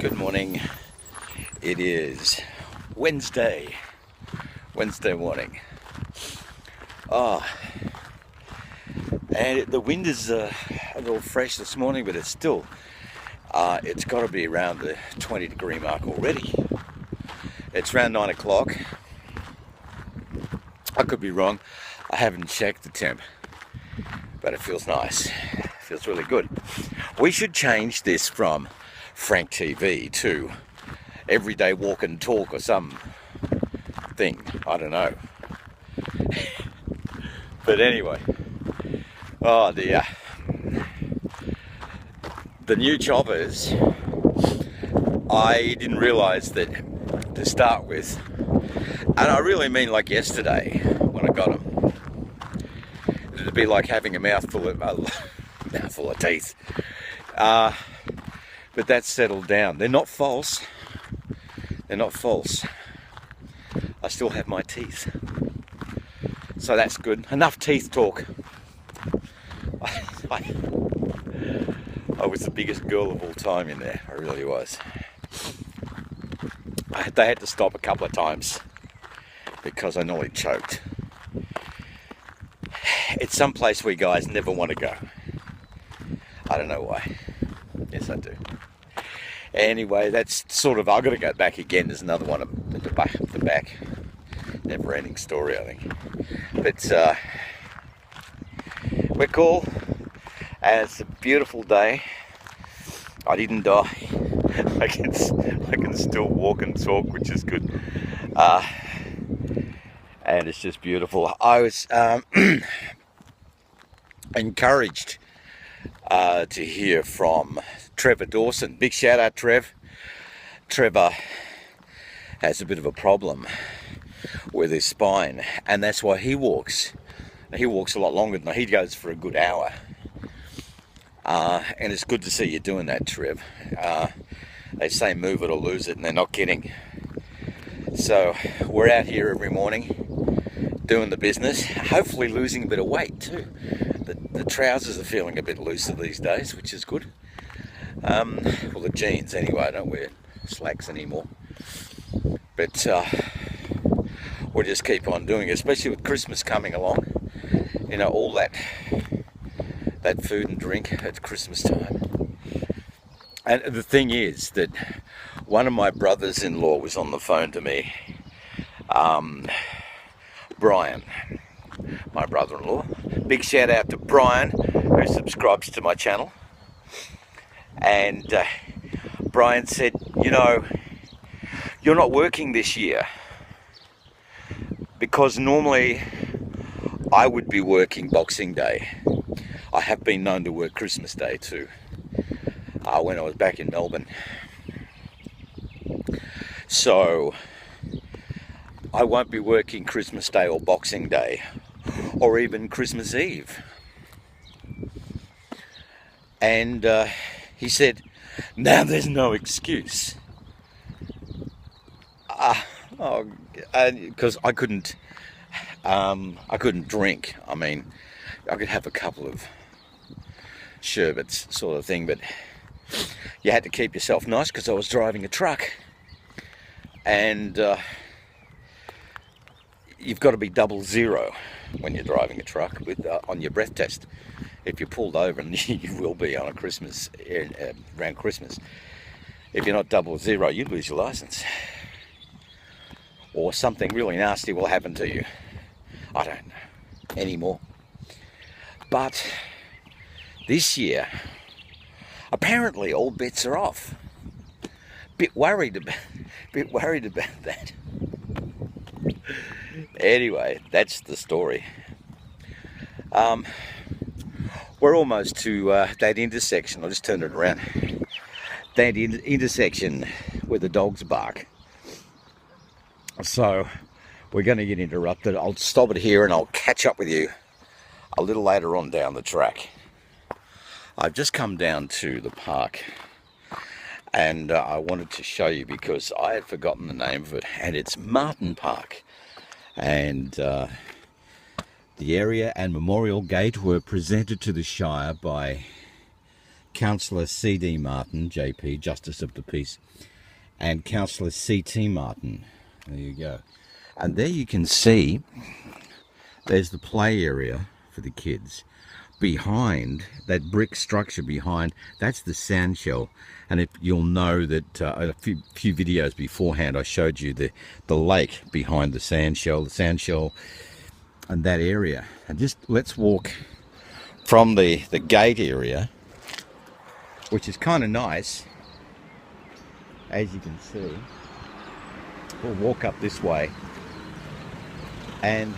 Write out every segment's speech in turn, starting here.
Good morning. It is Wednesday morning. And the wind is a little fresh this morning, but it's still, it's got to be around the 20-degree mark already. It's around 9 o'clock. I could be wrong. I haven't checked the temp, but it feels nice. It feels really good. We should change this from Frank TV to Everyday Walk and Talk or some thing. I don't know. But anyway, the new choppers, I didn't realise that to start with, and I really mean like yesterday when I got them, it'd be like having a mouthful of teeth. But that's settled down. They're not false. They're not false. I still have my teeth. So that's good. Enough teeth talk. I was the biggest girl of all time in there. I really was. They had to stop a couple of times because I nearly choked. It's some place where guys never want to go. I don't know why. Yes, I do. Anyway, that's sort of, I've got to go back again. There's another one at the back. Never-ending story, I think. But we're cool, and it's a beautiful day. I didn't die. I can still walk and talk, which is good. And it's just beautiful. I was encouraged to hear from Trevor Dawson. Big shout out, Trev. Trevor has a bit of a problem with his spine, and that's why he walks. He walks a lot longer than he goes for a good hour. And it's good to see you doing that, Trev. They say move it or lose it, and they're not kidding. So we're out here every morning doing the business, hopefully losing a bit of weight too. The trousers are feeling a bit looser these days, which is good. Well, the jeans anyway. I don't wear slacks anymore. But we'll just keep on doing it, especially with Christmas coming along. You know, all that food and drink at Christmas time. And the thing is that one of my brothers-in-law was on the phone to me. Brian, my brother-in-law. Big shout out to Brian, who subscribes to my channel. And Brian said, you know, you're not working this year, because normally I would be working Boxing Day. I have been known to work Christmas Day too, when I was back in Melbourne. So I won't be working Christmas Day or Boxing Day or even Christmas Eve. And he said, now there's no excuse. Because I couldn't drink. I mean, I could have a couple of sherbets sort of thing, but you had to keep yourself nice because I was driving a truck. And you've got to be 00 when you're driving a truck with on your breath test. If you're pulled over, and you will be on a Christmas, around Christmas, if you're not 00, you'd lose your license. Or something really nasty will happen to you. I don't know anymore. But this year, apparently all bets are off. Bit worried about that. Anyway, that's the story. We're almost to that intersection. I'll just turn it around. That intersection where the dogs bark. So we're going to get interrupted. I'll stop it here and I'll catch up with you a little later on down the track. I've just come down to the park, and I wanted to show you because I had forgotten the name of it, and it's Martin Park. And the area and Memorial Gate were presented to the Shire by Councillor C.D. Martin, JP, Justice of the Peace, and Councillor C.T. Martin. There you go. And there you can see there's the play area for the kids. Behind that brick structure behind, that's the sand shell. And if you'll know that a few videos beforehand I showed you the lake behind the sand shell and that area. And just let's walk from the gate area, which is kind of nice, as you can see. We'll walk up this way, and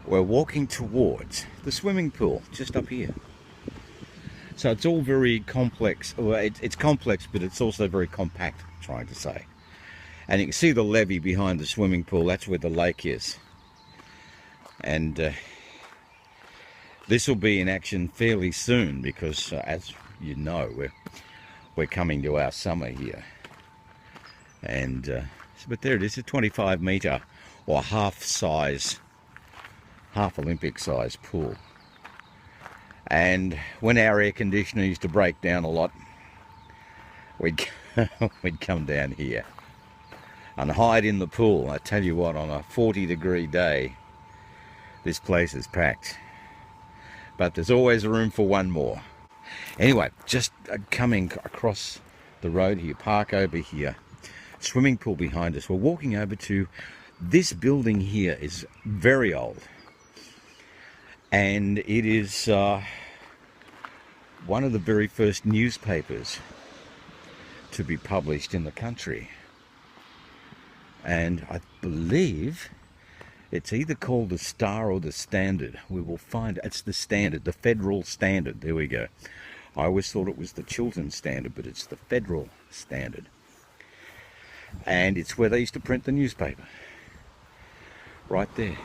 we're walking towards the swimming pool just up here. So it's all very complex. Well, it's complex, but it's also very compact, I'm trying to say. And you can see the levee behind the swimming pool. That's where the lake is. And this will be in action fairly soon because, as you know, we're coming to our summer here. And but there it is, a 25 metre or half Olympic size pool. And when our air conditioner used to break down a lot, we'd come down here and hide in the pool. I tell you what, on a 40-degree day, this place is packed. But there's always room for one more. Anyway, just coming across the road here, park over here, swimming pool behind us. We're walking over to this building here. Is very old, and it is one of the very first newspapers to be published in the country. And I believe it's either called the Star or the Standard. We will find it's the Standard, the Federal Standard. There we go. I always thought it was the Chiltern Standard, but it's the Federal Standard. And it's where they used to print the newspaper. Right there.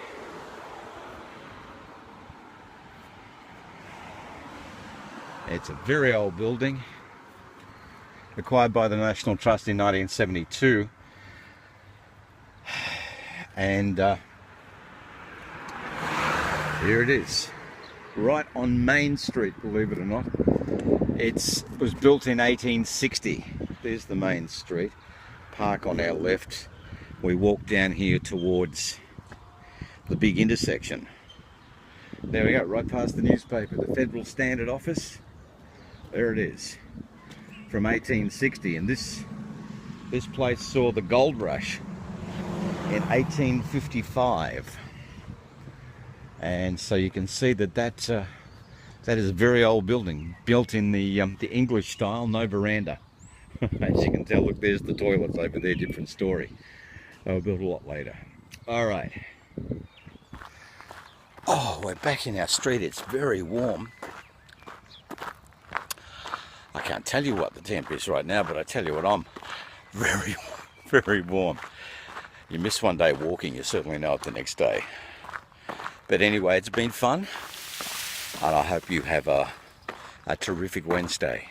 It's a very old building, acquired by the National Trust in 1972. And here it is, right on Main Street, believe it or not. It was built in 1860. There's the Main Street. Park on our left. We walk down here towards the big intersection. There we go, right past the newspaper, the Federal Standard office. There it is, from 1860. And this place saw the gold rush in 1855. And so you can see that is a very old building, built in the English style, no veranda. As you can tell, look, there's the toilets over there, different story. They were built a lot later. All right. Oh, we're back in our street. It's very warm. I can't tell you what the temp is right now, but I tell you what, I'm very, very warm. You miss one day walking, you certainly know it the next day. But anyway, it's been fun, and I hope you have a terrific Wednesday.